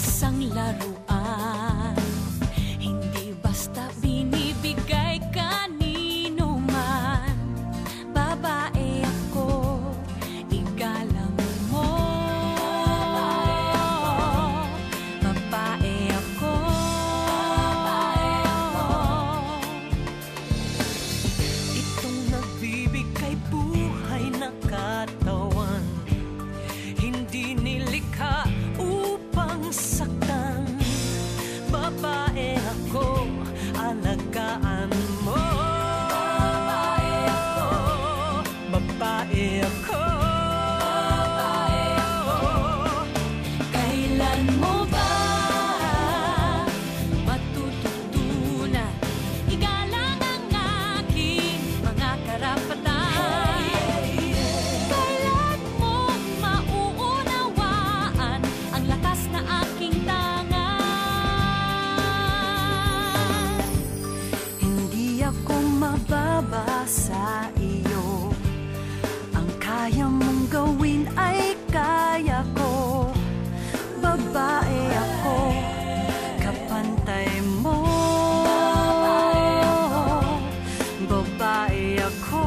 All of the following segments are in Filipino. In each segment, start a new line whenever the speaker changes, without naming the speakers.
isang laruan, hindi basta binibigay kanino man. Babae ako, igalang mo. Babae ako. Itong nagbibigay buhay na katawan, hindi nilikha upang saktan. Babae ako, alagaan mo. Babae ako. Babae ako. Babae ako. Kailan mo ba matututunan igalang ang aking mga karapatan? Kailan mo mauunawaan ang lakas na aking tangan? Hindi ako mababa sa iyo, ang kaya mong gawin ay kaya ko. Babae ako, kapantay mo. Babae ako.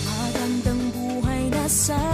Magandang buhay na sa